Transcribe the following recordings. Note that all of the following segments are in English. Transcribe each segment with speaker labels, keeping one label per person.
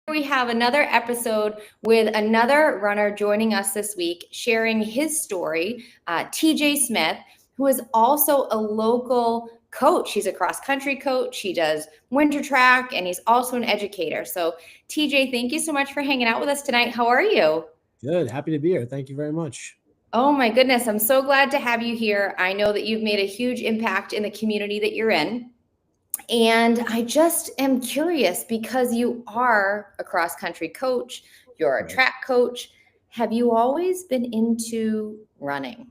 Speaker 1: we have another episode with another runner joining us this week, sharing his story, TJ Smith, who is also a local coach. He's a cross country coach. He does winter track, and he's also an educator. So, TJ, thank you so much for hanging out with us tonight. How are you?
Speaker 2: Good. Happy to be here. Thank you very much.
Speaker 1: Oh my goodness, I'm so glad to have you here. I know that you've made a huge impact in the community that you're in. And I just am curious because you are a cross country coach, you're a
Speaker 2: Right.
Speaker 1: track coach. Have you always been into running?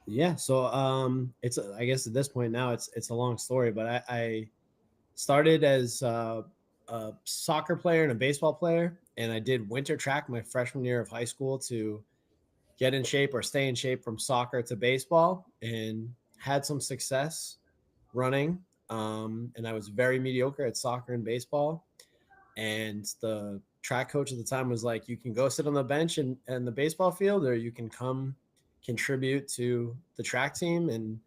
Speaker 2: Yeah. So it's I guess at this point now it's a long story, but I started as a soccer player and a baseball player, and I did winter track my freshman year of high school to get in shape or stay in shape from soccer to baseball, and had some success running. And I was very mediocre at soccer and baseball. And the track coach at the time was like, you can go sit on the bench in the baseball field, or you can come contribute to the track team. And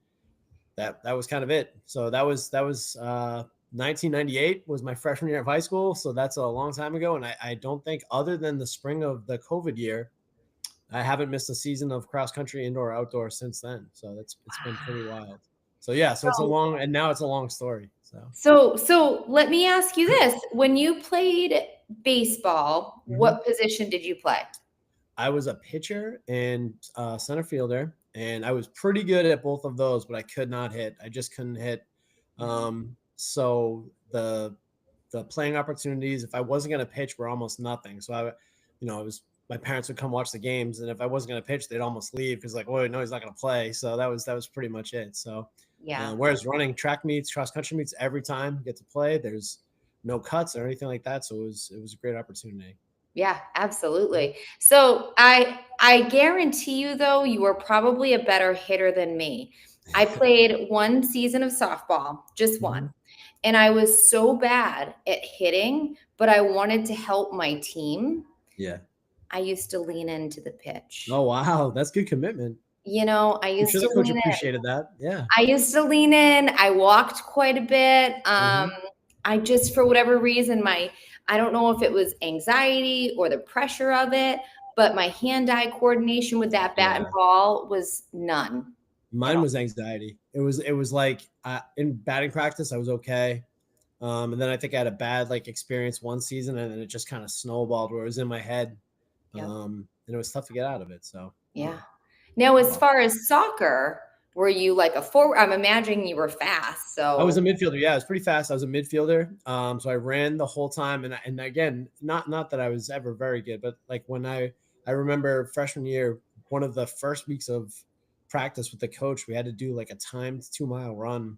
Speaker 2: that was kind of it. So that was 1998 was my freshman year of high school. So that's a long time ago. And I don't think, other than the spring of the COVID year, I haven't missed a season of cross country, indoor, outdoor since then. So it's been pretty wild. So yeah, so it's a
Speaker 1: So,
Speaker 2: long, and now it's a long story. So
Speaker 1: so let me ask you this. When you played baseball,
Speaker 2: mhm.
Speaker 1: what position did you play?
Speaker 2: I was a pitcher and center fielder, and I was pretty good at both of those, but I could not hit. I just couldn't hit. So the playing opportunities, if I wasn't going to pitch, were almost nothing. So it was my parents would come watch the games, and if I wasn't going to pitch, they'd almost leave because like, oh no, he's not going to play. So that was pretty much it. So
Speaker 1: Yeah.
Speaker 2: whereas running track meets, cross country meets, every time you get to play, there's no cuts or anything like that. So it was a great opportunity.
Speaker 1: Yeah, absolutely. So I guarantee you though, you were probably a better hitter than me. I played one season of softball, just one.
Speaker 2: Mhm.
Speaker 1: And I was so bad at hitting, but I wanted to help my team.
Speaker 2: Yeah.
Speaker 1: I used to lean into the pitch.
Speaker 2: Oh wow, that's good commitment.
Speaker 1: I
Speaker 2: I'm
Speaker 1: used
Speaker 2: sure
Speaker 1: to
Speaker 2: the coach
Speaker 1: lean in.
Speaker 2: appreciated that. Yeah.
Speaker 1: I used to lean in. I walked quite a bit.
Speaker 2: Mhm.
Speaker 1: I just, for whatever reason, I don't know if it was anxiety or the pressure of it, but my hand-eye coordination with that bat and
Speaker 2: Yeah.
Speaker 1: ball was none at
Speaker 2: Mine
Speaker 1: all.
Speaker 2: was anxiety. It was like in batting practice I was okay. And then I think I had a bad like experience one season, and then it just kind of snowballed where it was in my head.
Speaker 1: Yep.
Speaker 2: And it was tough to get out of it. So
Speaker 1: Yeah. Now, as
Speaker 2: yeah.
Speaker 1: far as soccer, were you like a forward? I'm imagining you were fast.
Speaker 2: I was a
Speaker 1: So,
Speaker 2: midfielder. Yeah, I was pretty fast. I was a midfielder. So I ran the whole time, and again, not that I was ever very good, but like when I remember freshman year, one of the first weeks of practice with the coach, we had to do like a timed 2 mile run,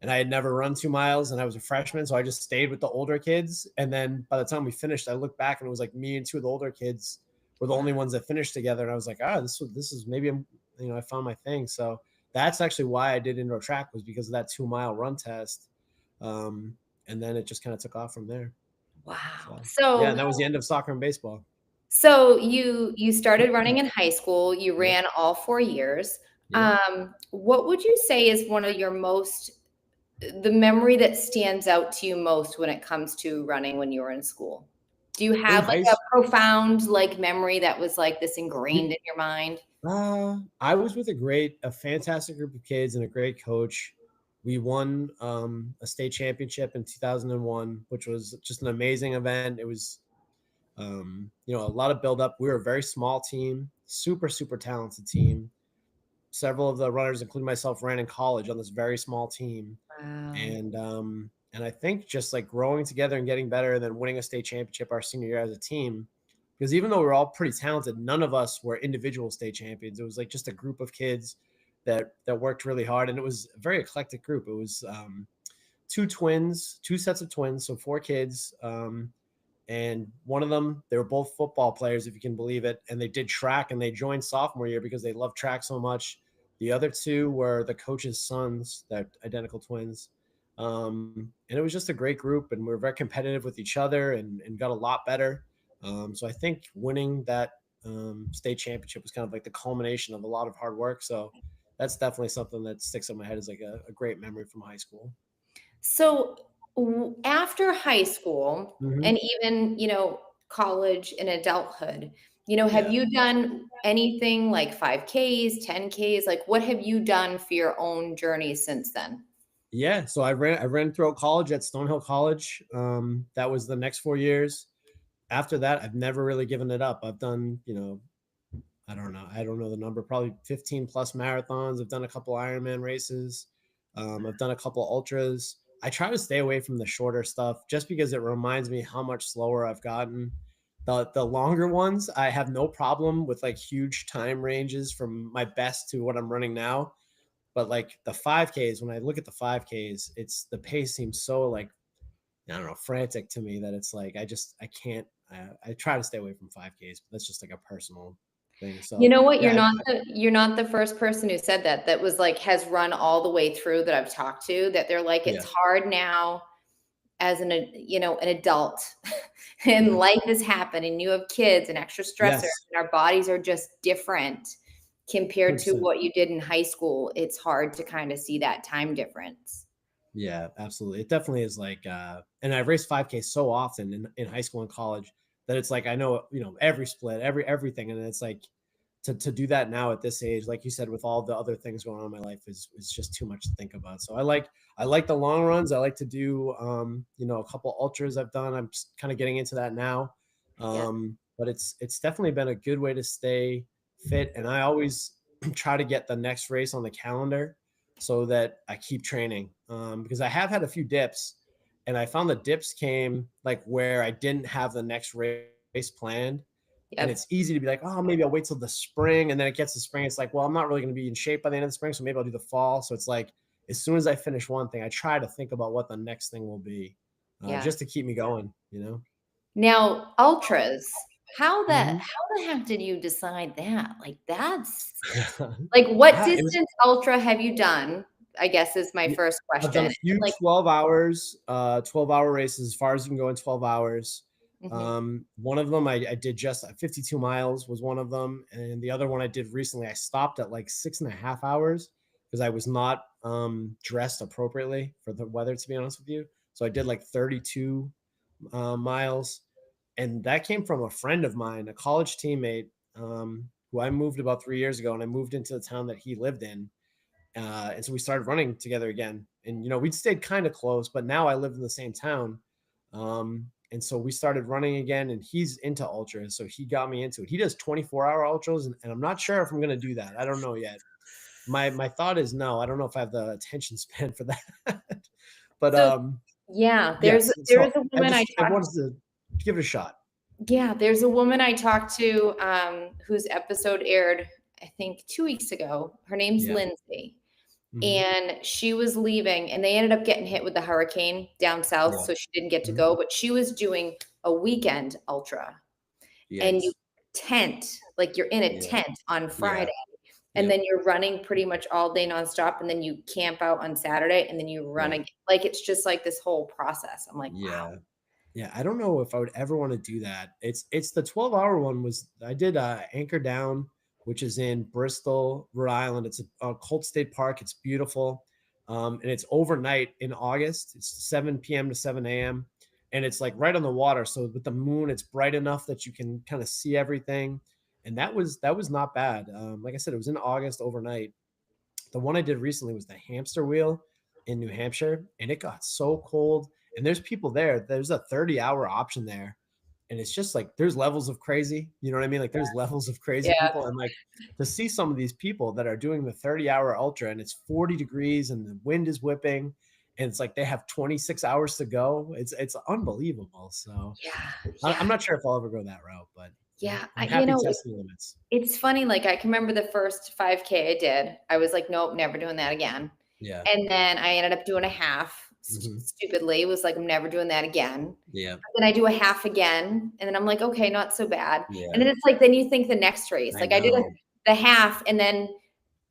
Speaker 2: and I had never run 2 miles, and I was a freshman, so I just stayed with the older kids. And then by the time we finished, I looked back, and it was like me and two of the older kids were the
Speaker 1: wow.
Speaker 2: only ones that finished together, and I was like, this is maybe I found my thing. So that's actually why I did indoor track, was because of that 2 mile run test. Um, and then it just kind of took off from there.
Speaker 1: Wow.
Speaker 2: So yeah,
Speaker 1: So,
Speaker 2: and that was the end of soccer and baseball.
Speaker 1: so you started running in high school. You
Speaker 2: Yep.
Speaker 1: ran all 4 years.
Speaker 2: Yep.
Speaker 1: What would you say is one of your the memory that stands out to you most when it comes to running when you were in school? Do you
Speaker 2: In
Speaker 1: have like
Speaker 2: high
Speaker 1: a
Speaker 2: school,
Speaker 1: profound like memory that was like this ingrained in your mind?
Speaker 2: I was with a fantastic group of kids and a great coach. We won a state championship in 2001, which was just an amazing event. It was, a lot of build up. We were a very small team, super, super talented team. Several of the runners, including myself, ran in college on this very small team.
Speaker 1: Wow.
Speaker 2: And I think just like growing together and getting better, and then winning a state championship our senior year as a team, because even though we are all pretty talented, none of us were individual state champions. It was like just a group of kids that worked really hard, and it was a very eclectic group. It was two sets of twins, so four kids. And one of them, they were both football players, if you can believe it, and they did track, and they joined sophomore year because they loved track so much. The other two were the coach's sons, that identical twins. And it was just a great group, and we were very competitive with each other, and got a lot better. So I think winning that state championship was kind of like the culmination of a lot of hard work. So that's definitely something that sticks in my head as like a great memory from high school.
Speaker 1: So After high school
Speaker 2: Mhm.
Speaker 1: and even, college and adulthood, have
Speaker 2: Yeah.
Speaker 1: you done anything like 5Ks, 10Ks? Like, what have you done for your own journey since then?
Speaker 2: Yeah, so I ran throughout college at Stonehill College. That was the next 4 years. After that, I've never really given it up. I've done, I don't know the number, probably 15 plus marathons. I've done a couple Ironman races. I've done a couple ultras. I try to stay away from the shorter stuff just because it reminds me how much slower I've gotten. The longer ones, I have no problem with like huge time ranges from my best to what I'm running now. But like the 5Ks, when I look at the 5Ks, it's the pace seems so like, I don't know, frantic to me that it's like I can't. I try to stay away from 5Ks, but that's just like a personal thing.
Speaker 1: You
Speaker 2: So
Speaker 1: know what?
Speaker 2: yeah,
Speaker 1: You're not the first person who said that. That was like has run all the way through that I've talked to. That they're like
Speaker 2: yeah,
Speaker 1: it's hard now as an adult, and
Speaker 2: yeah,
Speaker 1: life has happened, and you have kids and extra stressors,
Speaker 2: yes,
Speaker 1: and our bodies are just different compared to
Speaker 2: 100%.
Speaker 1: what you did in high school. It's hard to kind of see that time difference.
Speaker 2: Yeah, absolutely. It definitely is like, and I've raced 5K so often in high school and college that it's like I know, every split, everything, and it's like to do that now at this age, like you said, with all the other things going on in my life is just too much to think about. So I like the long runs. I like to do a couple ultras I've done. I'm just kind of getting into that now.
Speaker 1: Yeah.
Speaker 2: But it's definitely been a good way to stay fit. And I always try to get the next race on the calendar so that I keep training. Because I have had a few dips and I found the dips came like where I didn't have the next race planned, and
Speaker 1: Yep.
Speaker 2: it's easy to be like, oh, maybe I'll wait till the spring. And then it gets to spring. It's like, well, I'm not really going to be in shape by the end of the spring. So maybe I'll do the fall. So it's like, as soon as I finish one thing, I try to think about what the next thing will be,
Speaker 1: Yeah.
Speaker 2: just to keep me going.
Speaker 1: Now, ultras,
Speaker 2: Mhm.
Speaker 1: how the heck did you decide that? Like, that's like, what
Speaker 2: It was,
Speaker 1: distance ultra have you done? I guess is my
Speaker 2: yeah,
Speaker 1: first
Speaker 2: I've done
Speaker 1: question.
Speaker 2: a few
Speaker 1: Like,
Speaker 2: 12 hours, 12-hour races, as far as you can go in 12 hours.
Speaker 1: mhm,
Speaker 2: One of them I did just 52 miles was one of them. And the other one I did recently, I stopped at like 6.5 hours because I was not dressed appropriately for the weather, to be honest with you. So I did like 32 miles. And that came from a friend of mine, a college teammate, who I moved about 3 years ago, and I moved into the town that he lived in. And so we started running together again. And we'd stayed kind of close, but now I live in the same town. And so we started running again, and he's into ultras, so he got me into it. He does 24-hour ultras, and I'm not sure if I'm gonna do that. I don't know yet. My thought is no. I don't know if I have the attention span for that. But
Speaker 1: so yeah, there's
Speaker 2: yes.
Speaker 1: there's
Speaker 2: So
Speaker 1: a
Speaker 2: I
Speaker 1: woman I
Speaker 2: just I
Speaker 1: talked
Speaker 2: wanted to give it a shot.
Speaker 1: yeah, there's a woman I talked to, whose episode aired, I think 2 weeks ago. Her name's
Speaker 2: Yeah.
Speaker 1: Lindsay,
Speaker 2: Hmm.
Speaker 1: and she was leaving, and they ended up getting hit with the hurricane down south,
Speaker 2: Yeah.
Speaker 1: so she didn't get to
Speaker 2: Hmm.
Speaker 1: go, but she was doing a weekend ultra, and you
Speaker 2: Yikes.
Speaker 1: tent, like, you're in a
Speaker 2: Yeah.
Speaker 1: tent on
Speaker 2: Yeah.
Speaker 1: Friday, and
Speaker 2: Yep.
Speaker 1: then you're running pretty much all day nonstop, and then you camp out on Saturday, and then you run
Speaker 2: Right.
Speaker 1: again. Like, it's just, like, this whole process. I'm like, "Wow."
Speaker 2: Yeah. Yeah, I don't know if I would ever want to do that. It's the 12-hour one was I did Anchor Down, which is in Bristol, Rhode Island. It's a Colt State Park. It's beautiful. And it's overnight in August. It's 7 p.m. to 7 a.m. And it's like right on the water. So with the moon, it's bright enough that you can kind of see everything. And that was not bad. Like I said, it was in August overnight. The one I did recently was the hamster wheel in New Hampshire, and it got so cold. And there's people there. There's a 30-hour option there. And it's just like there's levels of crazy. You know what I mean? Like there's levels of crazy
Speaker 1: Yeah,
Speaker 2: people. And like to see some of these people that are doing the 30-hour ultra and it's 40 degrees and the wind is whipping and it's like they have 26 hours to go. It's unbelievable. So
Speaker 1: yeah,
Speaker 2: I'm
Speaker 1: yeah,
Speaker 2: not sure if I'll ever go that route, but
Speaker 1: yeah,
Speaker 2: I'm happy testing the limits.
Speaker 1: it's funny, like, I can remember the first 5K I did, I was like, "Nope, never doing that again."
Speaker 2: Yeah.
Speaker 1: And then I ended up doing a half,
Speaker 2: Hmm.
Speaker 1: stupidly, was like, "I'm never doing that again."
Speaker 2: Yeah.
Speaker 1: But then I do a half again, and then I'm like, "Okay, not so bad." And
Speaker 2: Yeah.
Speaker 1: then it's like, then you think the next race,
Speaker 2: I
Speaker 1: like, I did
Speaker 2: know.
Speaker 1: the half, and then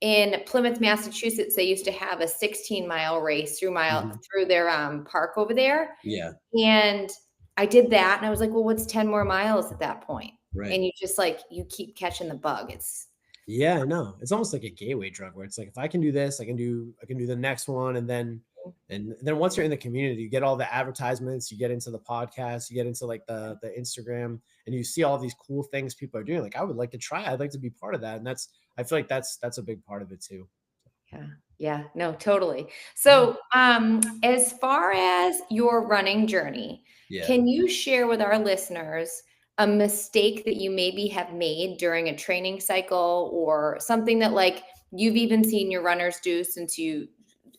Speaker 1: in Plymouth, Massachusetts, they used to have a 16-mile race
Speaker 2: Mhm.
Speaker 1: through their, park over there,
Speaker 2: Yeah.
Speaker 1: and I did that, and I was like, "Well, what's 10 more miles at that point?"
Speaker 2: Right.
Speaker 1: And you just, like, you keep catching the bug. It's
Speaker 2: Yeah, I know. It's almost like a gateway drug where it's like if I can do this, I can do the next one, and then And then once you're in the community, you get all the advertisements, you get into the podcast, you get into like the Instagram, and you see all these cool things people are doing. Like, I would like to try, I'd like to be part of that. And I feel like that's a big part of it too.
Speaker 1: Yeah. Yeah. No, totally. So, as far as your running journey,
Speaker 2: Yeah.
Speaker 1: can you share with our listeners a mistake that you maybe have made during a training cycle, or something that like you've even seen your runners do since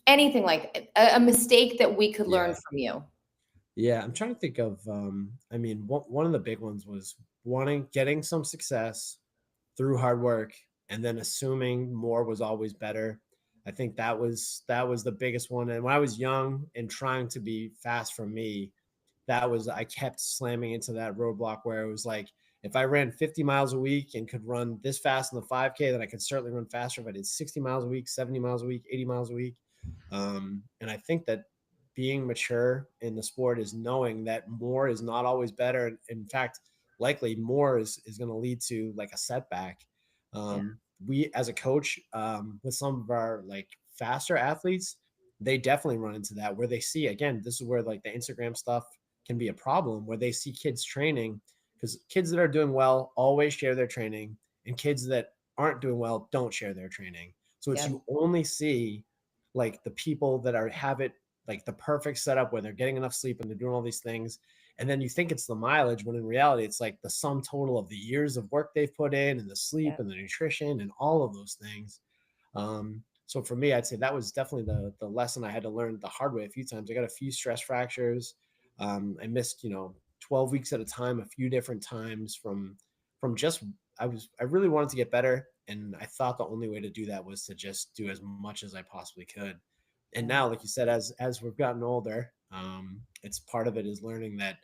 Speaker 1: anything like a mistake that we could learn
Speaker 2: Yeah.
Speaker 1: from you?
Speaker 2: Yeah. I'm trying to think of, I mean, one of the big ones was getting some success through hard work and then assuming more was always better. I think that was the biggest one. And when I was young and trying to be fast for me, I kept slamming into that roadblock where it was like, if I ran 50 miles a week and could run this fast in the 5K, then I could certainly run faster if I did 60 miles a week, 70 miles a week, 80 miles a week. And I think that being mature in the sport is knowing that more is not always better. In fact, likely more is going to lead to like a setback.
Speaker 1: Yeah.
Speaker 2: We, as a coach, with some of our like faster athletes, they definitely run into that where they see, again, this is where like the Instagram stuff can be a problem, where they see kids training, because kids that are doing well always share their training, and kids that aren't doing well don't share their training. So it's,
Speaker 1: Yep.
Speaker 2: you only see like the people that have it like the perfect setup where they're getting enough sleep and they're doing all these things. And then you think it's the mileage, when in reality, it's like the sum total of the years of work they've put in, and the sleep
Speaker 1: Yep.
Speaker 2: and the nutrition and all of those things. So for me, I'd say that was definitely the lesson I had to learn the hard way a few times. I got a few stress fractures. I missed, 12 weeks at a time, a few different times from just, I really wanted to get better. And I thought the only way to do that was to just do as much as I possibly could. And now, like you said, as we've gotten older, it's part of it is learning that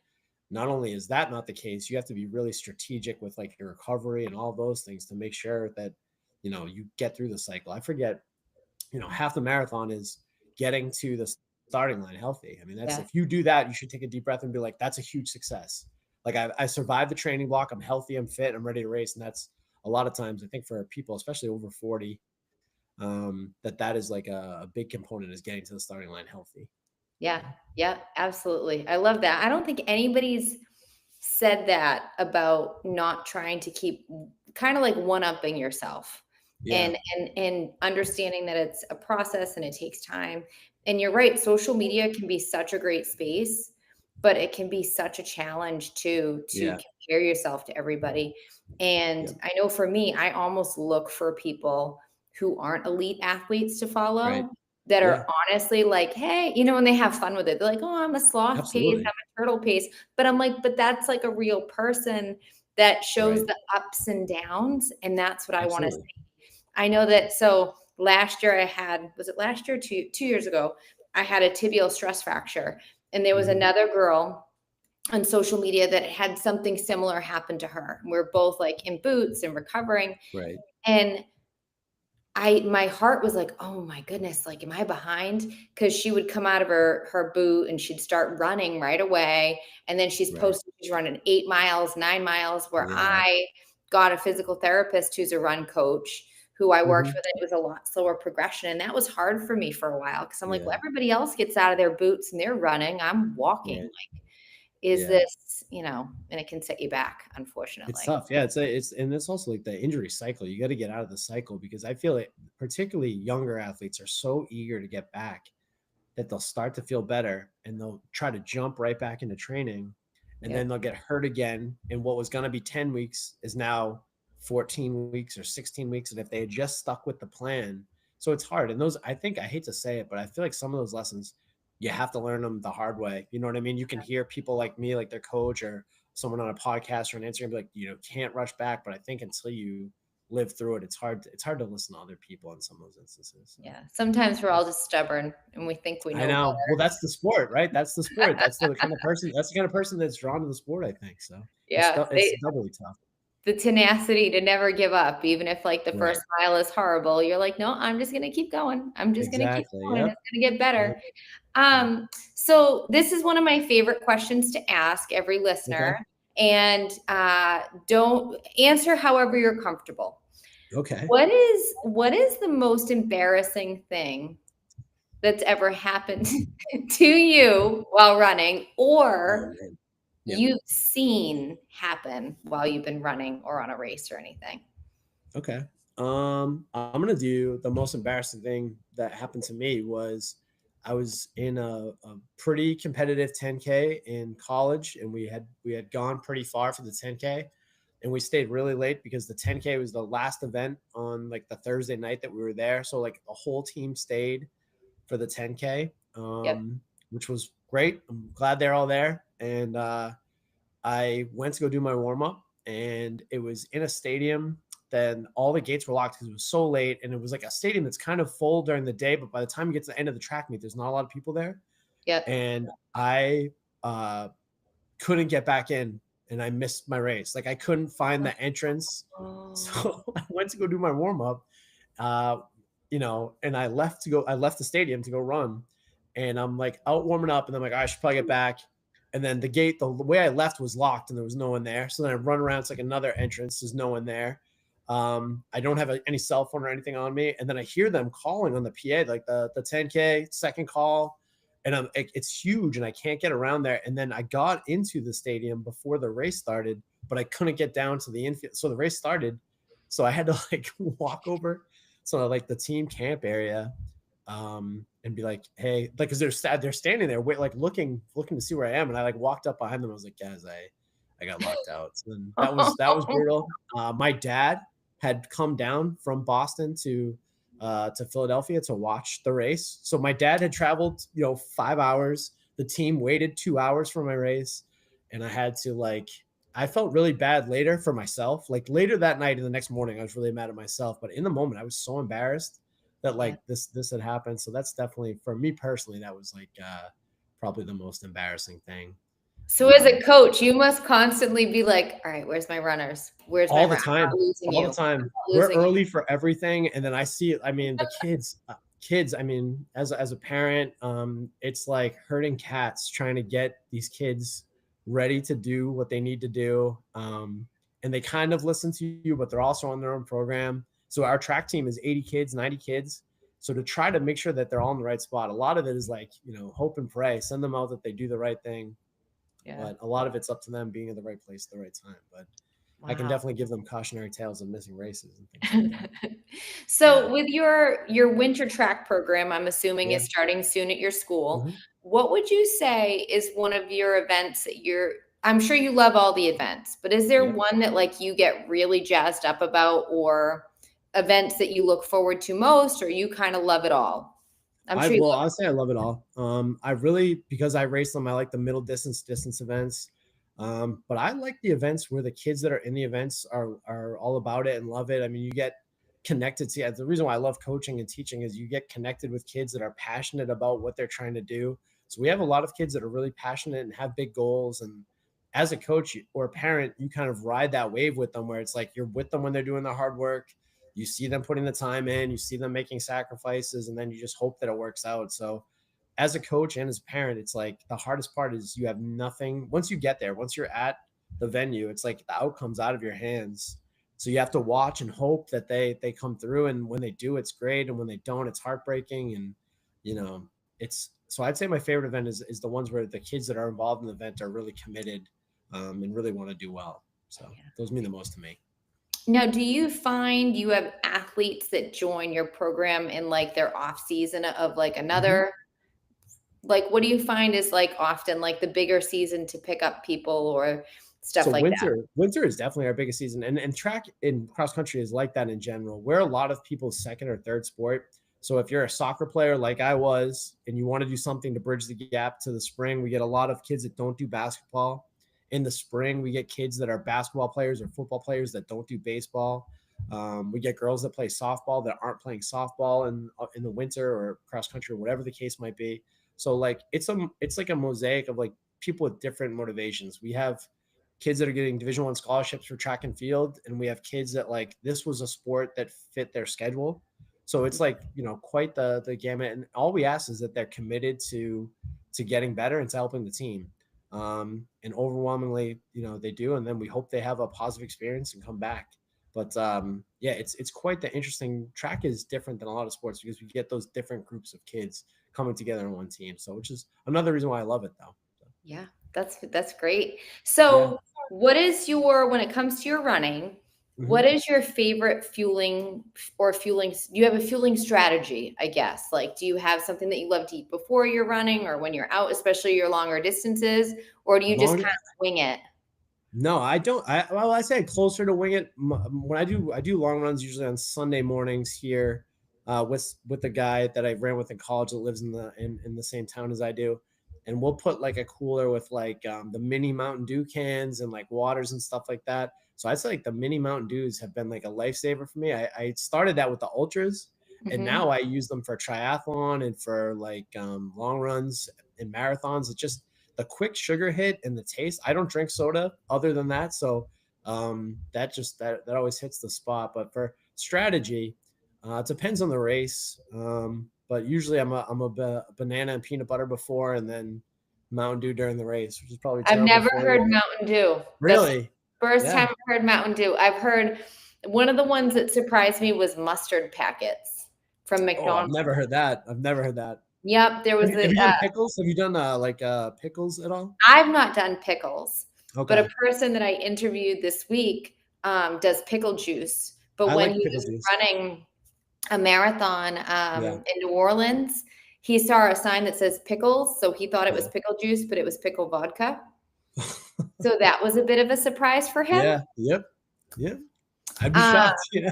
Speaker 2: not only is that not the case, you have to be really strategic with like your recovery and all those things to make sure that, you get through the cycle. I forget, half the marathon is getting to the starting line healthy. I mean, that's,
Speaker 1: Yeah.
Speaker 2: if you do that, you should take a deep breath and be like, that's a huge success. Like I survived the training block. I'm healthy. I'm fit. I'm ready to race. And that's a lot of times, I think, for people, especially over 40, that is like a big component, is getting to the starting line healthy.
Speaker 1: Yeah. Yeah. Absolutely. I love that. I don't think anybody's said that about not trying to keep kind of like one-upping yourself,
Speaker 2: Yeah.
Speaker 1: and understanding that it's a process and it takes time. And you're right, social media can be such a great space, but it can be such a challenge to
Speaker 2: Yeah.
Speaker 1: compare yourself to everybody. And
Speaker 2: Yep.
Speaker 1: I know for me, I almost look for people who aren't elite athletes to
Speaker 2: Right.
Speaker 1: follow, that
Speaker 2: Yeah.
Speaker 1: are honestly like, hey, and they have fun with it. They're like, oh, I'm a sloth pace, I'm
Speaker 2: Absolutely.
Speaker 1: a turtle pace. But I'm like, but that's like a real person that shows
Speaker 2: Right.
Speaker 1: the ups and downs. And that's what I want to
Speaker 2: Absolutely.
Speaker 1: see. I know that. So last year was it last year? 2 years ago, I had a tibial stress fracture. And there was
Speaker 2: Mhm.
Speaker 1: another girl on social media that had something similar happen to her. We're both like in boots and recovering.
Speaker 2: Right.
Speaker 1: And my heart was like, oh my goodness, like, am I behind? Because she would come out of her boot and she'd start running right away. And then she's
Speaker 2: Right.
Speaker 1: posting, she's running 8 miles, 9 miles, where
Speaker 2: Yeah.
Speaker 1: I got a physical therapist who's a run coach who I worked
Speaker 2: Mhm.
Speaker 1: with. And it was a lot slower progression. And that was hard for me for a while, because I'm like, well,
Speaker 2: Yeah.
Speaker 1: everybody else gets out of their boots and they're running. I'm walking.
Speaker 2: Right.
Speaker 1: Like, is
Speaker 2: Yeah.
Speaker 1: this, and it can set you back,
Speaker 2: It's
Speaker 1: unfortunately.
Speaker 2: tough. Yeah, and it's also like the injury cycle. You got to get out of the cycle, because I feel like particularly younger athletes are so eager to get back that they'll start to feel better and they'll try to jump right back into training, and then
Speaker 1: Yep.
Speaker 2: they'll get hurt again. And what was going to be 10 weeks is now 14 weeks or 16 weeks. And if they had just stuck with the plan, so it's hard. And those, I think, I hate to say it, but I feel like some of those lessons, you have to learn them the hard way. You know what I mean? You can hear people like me, like their coach or someone on a podcast or an Instagram, be like, can't rush back. But I think until you live through it, it's hard to listen to other people in some of those instances. So.
Speaker 1: Yeah. Sometimes we're all just stubborn and we think we
Speaker 2: I
Speaker 1: know
Speaker 2: know. Well,
Speaker 1: better.
Speaker 2: that's the sport, right? That's the sport. That's the kind of person. That's the kind of person that's drawn to the sport, I think. So
Speaker 1: Yeah.
Speaker 2: it's doubly tough.
Speaker 1: The tenacity to never give up, even if like the
Speaker 2: Right.
Speaker 1: first mile is horrible. You're like, no, I'm just going to keep going. I'm just going to keep
Speaker 2: Exactly.
Speaker 1: going and
Speaker 2: Yep.
Speaker 1: it's going to get better.
Speaker 2: Yep. Yep.
Speaker 1: So this is one of my favorite questions to ask every
Speaker 2: Okay.
Speaker 1: listener, and don't answer however you're comfortable.
Speaker 2: Okay.
Speaker 1: What is the most embarrassing thing that's ever happened to you while running
Speaker 2: Oh
Speaker 1: or
Speaker 2: man. Yeah.
Speaker 1: you've seen happen while you've been running or on a race or anything?
Speaker 2: Okay. I'm gonna do the most embarrassing thing that happened to me was I was in a pretty competitive 10K in college, and we had gone pretty far for the 10K, and we stayed really late because the 10K was the last event on like the Thursday night that we were there. So like the whole team stayed for the 10K,
Speaker 1: Yep.
Speaker 2: which was great. I'm glad they're all there, and I went to go do my warm up, and it was in a stadium. Then all the gates were locked because it was so late, and it was like a stadium that's kind of full during the day, but by the time you get to the end of the track meet, there's not a lot of people there.
Speaker 1: Yep.
Speaker 2: And I uh, couldn't get back in, and I missed my race. Like I couldn't find the entrance,
Speaker 1: Oh.
Speaker 2: so I went to go do my warm up. Uh, and I left to go. I left the stadium to go run, and I'm like out warming up, and I'm like, I should probably get back. And then the way I left was locked, and there was no one there. So then I run around. It's like another entrance. There's no one there. I don't have any cell phone or anything on me. And then I hear them calling on the PA, like the 10K second call, and it's huge, and I can't get around there. And then I got into the stadium before the race started, but I couldn't get down to the infield. So the race started, so I had to like walk over to like the team camp area, and be like, hey, like, because they're standing there, wait, like looking to see where I am, and I like walked up behind them. I was like, guys, I got locked out. So then that was brutal. My dad had come down from Boston to Philadelphia to watch the race. So my dad had traveled, 5 hours. The team waited 2 hours for my race, and I had to like. I felt really bad later for myself. Like later that night and the next morning, I was really mad at myself. But in the moment, I was so embarrassed that
Speaker 1: Yeah.
Speaker 2: like this had happened. So that's definitely for me personally, that was like probably the most embarrassing thing.
Speaker 1: So as a coach, you must constantly be like, all right, where's my runners? Where's my
Speaker 2: All the
Speaker 1: run? I'm not
Speaker 2: time,
Speaker 1: losing
Speaker 2: all
Speaker 1: you.
Speaker 2: the
Speaker 1: I'm
Speaker 2: time.
Speaker 1: not
Speaker 2: We're
Speaker 1: losing you.
Speaker 2: early for everything, and then I see it. I mean, the kids. I mean, as a parent, it's like herding cats trying to get these kids ready to do what they need to do. And they kind of listen to you, but they're also on their own program. So our track team is 80 kids, 90 kids. So to try to make sure that they're all in the right spot, a lot of it is like, hope and pray, send them out that they do the right thing.
Speaker 1: Yeah.
Speaker 2: But a lot of it's up to them being in the right place at the right time. But I can
Speaker 1: Wow.
Speaker 2: definitely give them cautionary tales of missing races and things like that.
Speaker 1: So
Speaker 2: Yeah.
Speaker 1: with your winter track program, I'm assuming
Speaker 2: Yeah.
Speaker 1: is starting soon at your school.
Speaker 2: Mhm.
Speaker 1: What would you say is one of your events that I'm sure you love all the events, but is there
Speaker 2: Yeah.
Speaker 1: one that like you get really jazzed up about or events that you look forward to most or you kind of love it all? I'm
Speaker 2: I
Speaker 1: sure you
Speaker 2: well,
Speaker 1: love
Speaker 2: I'll say I love it all. I really because I race them, I like the middle distance events. But I like the events where the kids that are in the events are all about it and love it. I mean, you get connected to the reason why I love coaching and teaching is you get connected with kids that are passionate about what they're trying to do. So we have a lot of kids that are really passionate and have big goals. And as a coach or a parent, you kind of ride that wave with them where it's like you're with them when they're doing the hard work. You see them putting the time in, you see them making sacrifices, and then you just hope that it works out. So as a coach and as a parent, it's like the hardest part is you have nothing. Once you get there, once you're at the venue, it's like the outcome's out of your hands. So you have to watch and hope that they come through. And when they do, it's great. And when they don't, it's heartbreaking. And you know, it's so I'd say my favorite event is the ones where the kids that are involved in the event are really committed, and really want to do well. So those mean the most to me.
Speaker 1: Now, do you find you have athletes that join your program in like their off season of like
Speaker 2: Mhm.
Speaker 1: another like what do you find is like often like the bigger season to pick up people or
Speaker 2: So
Speaker 1: stuff like that?
Speaker 2: winter is definitely our biggest season, and track in cross country is like that in general. We're a lot of people's second or third sport. So if you're a soccer player like I was, and you want to do something to bridge the gap to the spring, we get a lot of kids that don't do basketball. In the spring, we get kids that are basketball players or football players that don't do baseball. We get girls that play softball that aren't playing softball in the winter or cross country or whatever the case might be. So like it's like a mosaic of like people with different motivations. We have kids that are getting Division I scholarships for track and field, and we have kids that like this was a sport that fit their schedule. So it's like quite the gamut, and all we ask is that they're committed to getting better and to helping the team. And overwhelmingly, they do, and then we hope they have a positive experience and come back. But yeah, it's quite the interesting. Track is different than a lot of sports because we get those different groups of kids coming together in one team. So, which is another reason why I love it, though.
Speaker 1: Yeah, that's great.
Speaker 2: Yeah.
Speaker 1: So, what is when it comes to your running, what
Speaker 2: Mhm.
Speaker 1: is your favorite fueling or fueling? Do you have a fueling strategy, I guess? Like, do you have something that you love to eat before you're running or when you're out, especially your longer distances, or do you just
Speaker 2: Long
Speaker 1: kind of wing it?
Speaker 2: No, I don't. I say closer to wing it. When I do long runs usually on Sunday mornings here, with the guy that I ran with in college that lives in the same town as I do, and we'll put like a cooler with like the mini Mountain Dew cans and like waters and stuff like that. So I'd say like the mini Mountain Dews have been like a lifesaver for me. I started that with the ultras, and
Speaker 1: Mhm.
Speaker 2: now I use them for triathlon and for like long runs and marathons. It just the quick sugar hit and the taste. I don't drink soda other than that, so that always hits the spot. But for strategy, it depends on the race. But usually I'm a banana and peanut butter before, and then Mountain Dew during the race, which is probably
Speaker 1: I've
Speaker 2: terrible
Speaker 1: never
Speaker 2: for
Speaker 1: heard
Speaker 2: you.
Speaker 1: Mountain Dew. That's the
Speaker 2: Really?
Speaker 1: first
Speaker 2: Yeah.
Speaker 1: time I've heard Mountain Dew. I've heard one of the ones that surprised me was mustard packets from
Speaker 2: Oh, I've
Speaker 1: McDonald's.
Speaker 2: never heard that. I've never heard that.
Speaker 1: Yep, there was
Speaker 2: Have
Speaker 1: a
Speaker 2: you done pickles? Have you done pickles at all?
Speaker 1: I've not done pickles, but a
Speaker 2: Okay.
Speaker 1: person that I interviewed this week does pickle juice. But
Speaker 2: I
Speaker 1: when
Speaker 2: like
Speaker 1: he
Speaker 2: pickle
Speaker 1: was
Speaker 2: juice.
Speaker 1: running a marathon
Speaker 2: Yeah.
Speaker 1: in New Orleans, he saw a sign that says pickles, so he thought it was
Speaker 2: Yeah.
Speaker 1: pickle juice, but it was pickle vodka. So that was a bit of a surprise for him.
Speaker 2: Yeah. Yep. Yep. I'd be
Speaker 1: Uh,
Speaker 2: shocked. Yeah.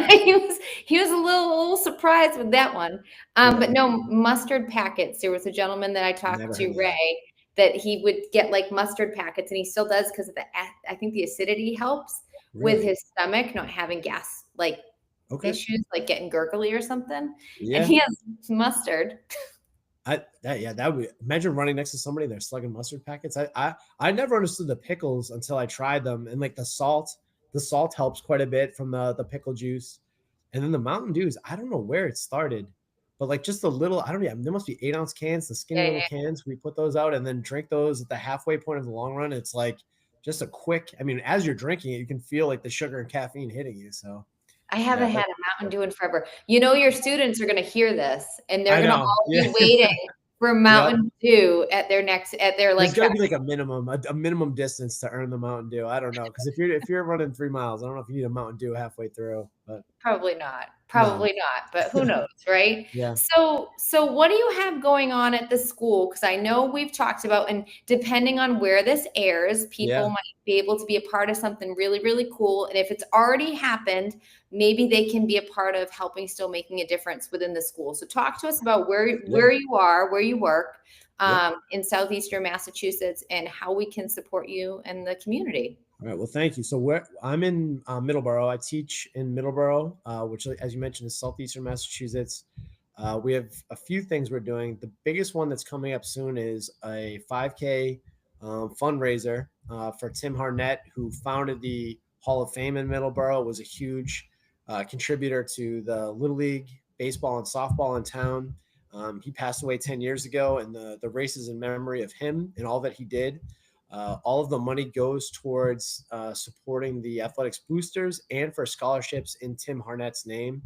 Speaker 1: he was a little surprised with that one. But
Speaker 2: Yeah.
Speaker 1: no, mustard packets. There was a gentleman that I talked
Speaker 2: Never heard
Speaker 1: to,
Speaker 2: of that.
Speaker 1: Ray, that he would get like mustard packets, and he still does because of I think the acidity helps with
Speaker 2: Really?
Speaker 1: his stomach not having gas like
Speaker 2: Okay.
Speaker 1: issues, like getting gurgly or something. And
Speaker 2: Yeah.
Speaker 1: he has mustard.
Speaker 2: That would imagine running next to somebody they're slugging mustard packets. I never understood the pickles until I tried them, and like the salt helps quite a bit from the pickle juice. And then the Mountain Dews, I don't know where it started, but like just a little, I don't know, there must be 8-ounce cans, the skinny
Speaker 1: Yeah,
Speaker 2: little
Speaker 1: yeah.
Speaker 2: cans. We put those out and then drink those at the halfway point of the long run. It's like just a quick, I mean, as you're drinking it, you can feel like the sugar and caffeine hitting you. So
Speaker 1: I
Speaker 2: yeah,
Speaker 1: haven't had
Speaker 2: but
Speaker 1: a Mountain Dew in forever. You know, your students are going to hear this, and they're
Speaker 2: I
Speaker 1: going to
Speaker 2: know.
Speaker 1: all
Speaker 2: Yeah.
Speaker 1: be waiting for
Speaker 2: Yep.
Speaker 1: Mountain Dew at their
Speaker 2: There's
Speaker 1: like
Speaker 2: got to
Speaker 1: track.
Speaker 2: be like a minimum distance to earn the Mountain Dew. I don't know, because if you're running 3 miles, I don't know if you need a Mountain Dew halfway through, but
Speaker 1: Probably not.
Speaker 2: no,
Speaker 1: Probably not, but who knows, right?
Speaker 2: yeah,
Speaker 1: So what do you have going on at the school? Because I know we've talked about, and depending on where this airs, people
Speaker 2: yeah,
Speaker 1: might be able to be a part of something really, really cool. And if it's already happened, maybe they can be a part of helping still making a difference within the school. So talk to us about
Speaker 2: yeah,
Speaker 1: where you are, where you work,
Speaker 2: yep.
Speaker 1: in Southeastern Massachusetts, and how we can support you and the community.
Speaker 2: All right. Well, thank you. So I'm in Middleborough. I teach in Middleborough, which, as you mentioned, is southeastern Massachusetts. We have a few things we're doing. The biggest one that's coming up soon is a 5K fundraiser for Tim Harnett, who founded the Hall of Fame in Middleborough, was a huge contributor to the Little League baseball and softball in town. He passed away 10 years ago, and the race is in memory of him and all that he did. All of the money goes towards supporting the athletics boosters and for scholarships in Tim Harnett's name.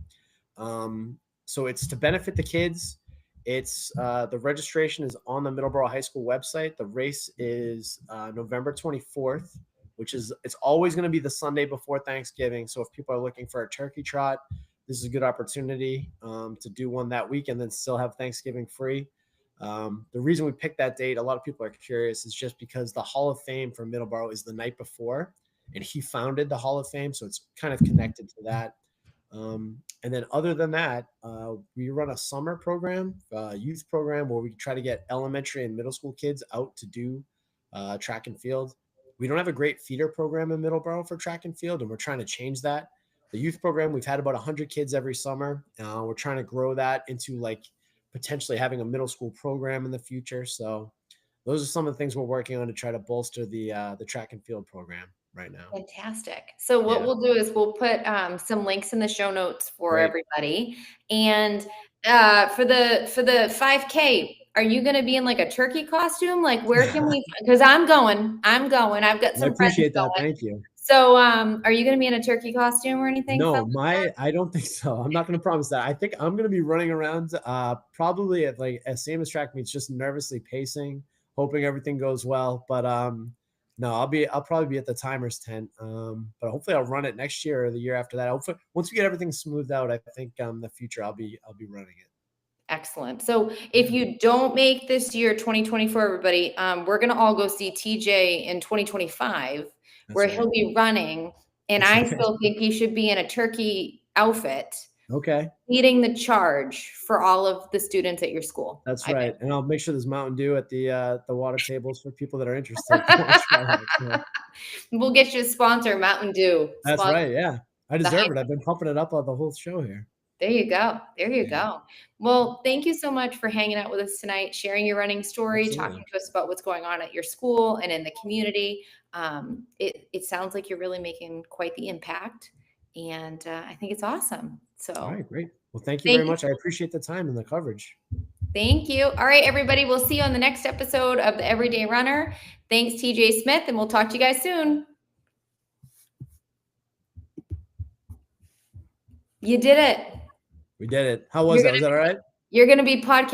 Speaker 2: So it's to benefit the kids. It's the registration is on the Middleborough High School website. The race is November 24th, which is it's always going to be the Sunday before Thanksgiving. So if people are looking for a turkey trot, this is a good opportunity to do one that week and then still have Thanksgiving free. The reason we picked that date, a lot of people are curious, is just because the Hall of Fame for Middleborough is the night before, and he founded the Hall of Fame, so it's kind of connected to that. And then other than that, we run a summer program, youth program, where we try to get elementary and middle school kids out to do track and field. We don't have a great feeder program in Middleborough for track and field, and we're trying to change that. The youth program, we've had about 100 kids every summer. We're trying to grow that into like potentially having a middle school program in the future. So those are some of the things we're working on to try to bolster the track and field program right now.
Speaker 1: Fantastic. So what
Speaker 2: Yeah,
Speaker 1: we'll do is we'll put some links in the show notes for
Speaker 2: great.
Speaker 1: everybody. And for the 5K, are you going to be in like a turkey costume? Like where can we? Because I'm going. I've got
Speaker 2: I
Speaker 1: some friends
Speaker 2: appreciate that.
Speaker 1: going.
Speaker 2: Thank you.
Speaker 1: So, are you going to be in a turkey costume or anything?
Speaker 2: No,
Speaker 1: Something like that?
Speaker 2: I don't think so. I'm not going to promise that. I think I'm going to be running around, probably at like as same as track meets, just nervously pacing, hoping everything goes well. But no, I'll probably be at the timers tent. But hopefully I'll run it next year or the year after that. Hopefully once we get everything smoothed out, I think the future I'll be running it.
Speaker 1: Excellent. So if you don't make this year 2024, everybody, we're going to all go see TJ in 2025, where
Speaker 2: That's right.
Speaker 1: he'll be running. And
Speaker 2: That's
Speaker 1: I
Speaker 2: right.
Speaker 1: still think he should be in a turkey outfit,
Speaker 2: Okay.
Speaker 1: leading the charge for all of the students at your school.
Speaker 2: That's
Speaker 1: I think.
Speaker 2: right. And I'll make sure there's Mountain Dew at the water tables for people that are interested if they want to try that. So,
Speaker 1: We'll get you a sponsor, Mountain Dew.
Speaker 2: that's
Speaker 1: Sponsor
Speaker 2: right. Yeah. I
Speaker 1: the hype.
Speaker 2: deserve it. I've been pumping it up on the whole show here.
Speaker 1: There you go. There you
Speaker 2: Yeah.
Speaker 1: go. Well, thank you so much for hanging out with us tonight, sharing your running story,
Speaker 2: Absolutely.
Speaker 1: talking to us about what's going on at your school and in the community. It sounds like you're really making quite the impact, and I think it's awesome.
Speaker 2: All
Speaker 1: So
Speaker 2: right, great. Well, thank you
Speaker 1: thank
Speaker 2: very
Speaker 1: you.
Speaker 2: much. I appreciate the time and the coverage.
Speaker 1: Thank you. All right, everybody. We'll see you on the next episode of the Everyday Runner. Thanks, TJ Smith, and we'll talk to you guys soon. You did it.
Speaker 2: We did it. How was that? Was that all right?
Speaker 1: You're going to be podcast.